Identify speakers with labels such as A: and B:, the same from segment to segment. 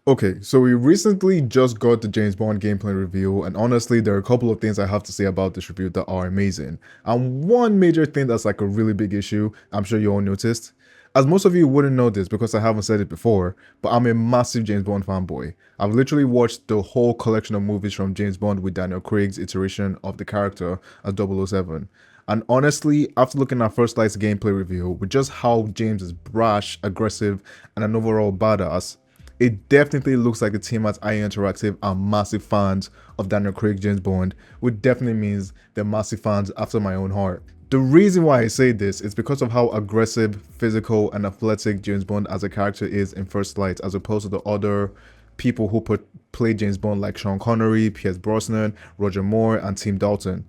A: Okay, so we recently just got the James Bond gameplay review, and honestly, there are a couple of things I have to say about this review that are amazing. And one major thing that's like a really big issue, I'm sure you all noticed, as most of you wouldn't know this because I haven't said it before, but I'm a massive James Bond fanboy. I've literally watched the whole collection of movies from James Bond with Daniel Craig's iteration of the character as 007. And honestly, after looking at First Light's gameplay review, with just how James is brash, aggressive, and an overall badass, it definitely looks like the team at IE Interactive are massive fans of Daniel Craig James Bond, which definitely means they're massive fans after my own heart. The reason why I say this is because of how aggressive, physical, and athletic James Bond as a character is in First Light, as opposed to the other people who play James Bond like Sean Connery, Pierce Brosnan, Roger Moore, and Tim Dalton.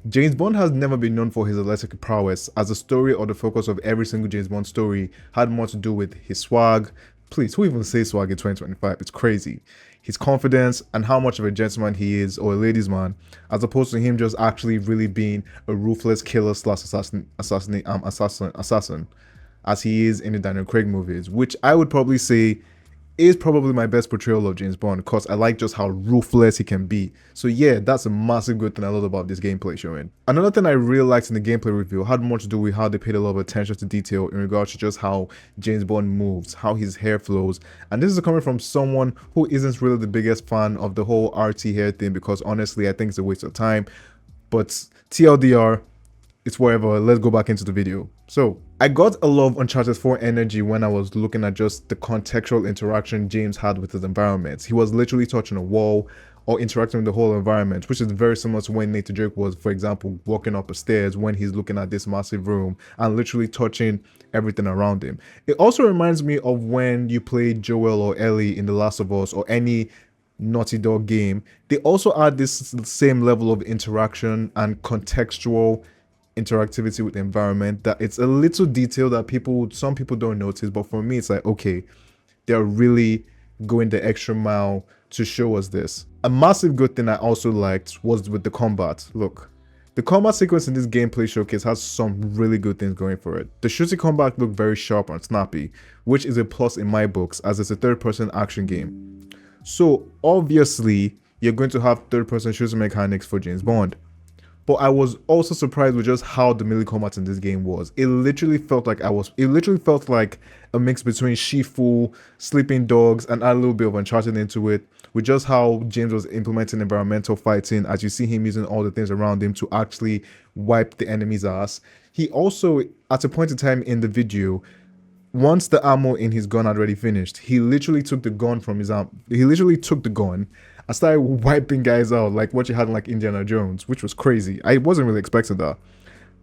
A: James Bond has never been known for his athletic prowess, as the story or the focus of every single James Bond story had more to do with his swag. Please, who even says swag in 2025? It's crazy. His confidence and how much of a gentleman he is, or a ladies' man, as opposed to him just actually really being a ruthless killer slash assassin, as he is in the Daniel Craig movies, which I would probably say is probably my best portrayal of James Bond because I like just how ruthless he can be. So yeah, that's a massive good thing I love about this gameplay showing. Another thing I really liked in the gameplay review had more to do with how they paid a lot of attention to detail in regards to just how James Bond moves, how his hair flows. And this is coming from someone who isn't really the biggest fan of the whole RT hair thing because honestly I think it's a waste of time. But TLDR, it's whatever. Let's go back into the video. So I got a lot of Uncharted 4 energy when I was looking at just the contextual interaction James had with his environment. He was literally touching a wall or interacting with the whole environment, which is very similar to when Nathan Drake was, for example, walking up the stairs when he's looking at this massive room and literally touching everything around him. It also reminds me of when you played Joel or Ellie in The Last of Us or any Naughty Dog game. They also add this same level of interaction and contextual interactivity with the environment that it's a little detail that some people don't notice, but for me it's like, okay, they're really going the extra mile to show us this. A massive good thing I also liked was with the combat. Look, the combat sequence in this gameplay showcase has some really good things going for it. The shooting combat looked very sharp and snappy, which is a plus in my books as it's a third-person action game. So obviously you're going to have third-person shooting mechanics for James Bond. But I was also surprised with just how the melee combat in this game was. It literally felt like a mix between Shifu, Sleeping Dogs, and add a little bit of Uncharted into it, with just how James was implementing environmental fighting as you see him using all the things around him to actually wipe the enemy's ass. He also, at a point in time in the video, once the ammo in his gun had already finished, he literally took the gun from his arm. He literally took the gun and started wiping guys out like what you had in like Indiana Jones, which was crazy. I wasn't really expecting that.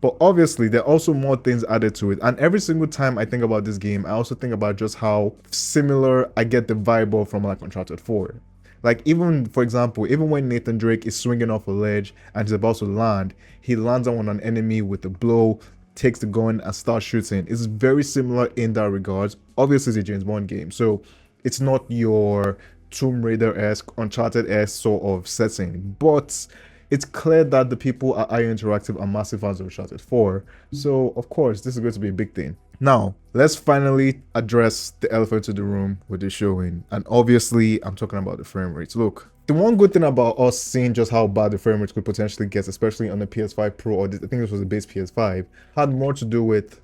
A: But obviously, there are also more things added to it. And every single time I think about this game, I also think about just how similar I get the vibe of from like Uncharted 4. Like even, for example, even when Nathan Drake is swinging off a ledge and he's about to land, he lands on an enemy with a blow, takes the gun and starts shooting. It's very similar in that regard. Obviously, it's a James Bond game, so it's not your Tomb Raider-esque, Uncharted-esque sort of setting, but it's clear that the people at IO Interactive are massive fans of Uncharted 4, so of course this is going to be a big thing. Now, let's finally address the elephant in the room with the showing, and obviously I'm talking about the frame rates. Look, the one good thing about us seeing just how bad the frame rates could potentially get, especially on the PS5 Pro, or I think this was the base PS5, had more to do with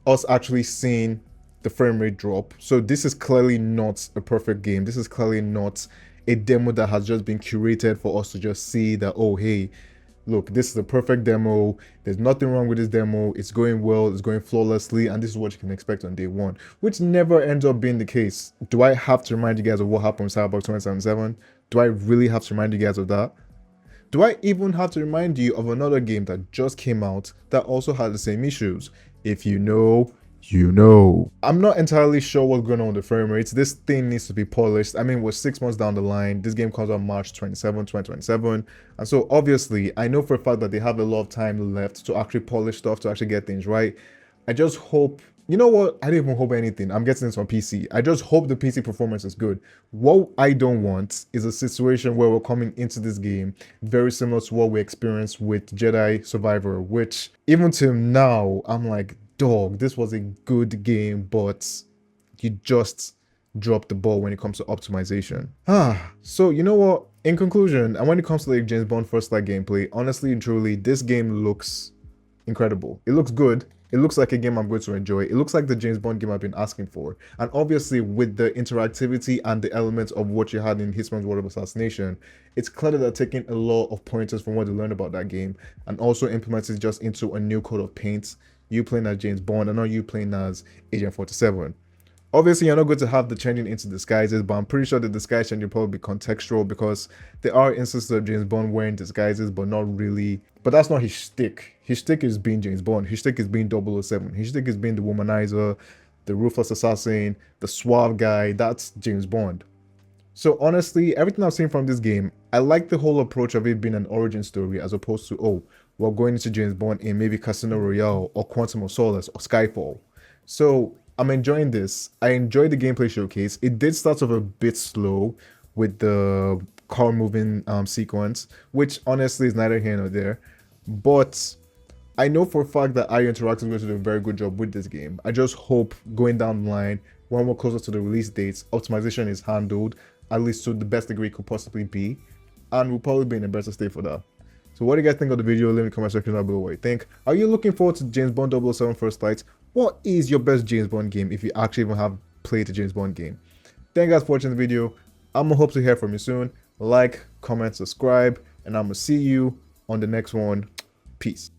A: us actually seeing the frame rate drop. So this is clearly not a perfect game. This is clearly not a demo that has just been curated for us to just see that, oh hey, look, this is a perfect demo, there's nothing wrong with this demo, it's going well, it's going flawlessly, and this is what you can expect on day one, which never ends up being the case. Do I have to remind you guys of what happened with Cyberpunk 2077? Do I really have to remind you guys of that? Do I even have to remind you of another game that just came out that also had the same issues? If you know, you know. I'm not entirely sure what's going on with the frame rates. This thing needs to be polished. I mean, we're 6 months down the line. This game comes out March 27, 2027. And so obviously, I know for a fact that they have a lot of time left to actually polish stuff, to actually get things right. I just hope, you know what? I don't even hope anything. I'm getting this on PC. I just hope the PC performance is good. What I don't want is a situation where we're coming into this game very similar to what we experienced with Jedi Survivor, which even till now, I'm like, dog, this was a good game, but you just drop the ball when it comes to optimization. So you know what? In conclusion, and when it comes to like James Bond First Light gameplay, honestly and truly, this game looks incredible. It looks good. It looks like a game I'm going to enjoy. It looks like the James Bond game I've been asking for. And obviously, with the interactivity and the elements of what you had in Hitman's Ward of Assassination, it's clear that they're taking a lot of pointers from what they learned about that game and also implemented just into a new coat of paint. You playing as James Bond and not you playing as Agent 47. Obviously, you're not going to have the changing into disguises, but I'm pretty sure the disguise change will probably be contextual because there are instances of James Bond wearing disguises, but not really. But that's not his shtick. His shtick is being James Bond. His shtick is being 007. His shtick is being the womanizer, the ruthless assassin, the suave guy. That's James Bond. So honestly, everything I've seen from this game, I like the whole approach of it being an origin story as opposed to, oh, we're going into James Bond in maybe Casino Royale or Quantum of Solace or Skyfall. So I'm enjoying this. I enjoyed the gameplay showcase. It did start off a bit slow with the car moving sequence, which honestly is neither here nor there. But I know for a fact that IO Interactive is going to do a very good job with this game. I just hope going down the line, when we're closer to the release dates, optimization is handled at least to the best degree it could possibly be, and we'll probably be in a better state for that. So what do you guys think of the video? Leave in the comment section down below what you think. Are you looking forward to James Bond 007 First Light? What is your best James Bond game if you actually even have played a James Bond game? Thank you guys for watching the video. I'm gonna hope to hear from you soon. Like, comment, subscribe, and I'm gonna see you on the next one. Peace.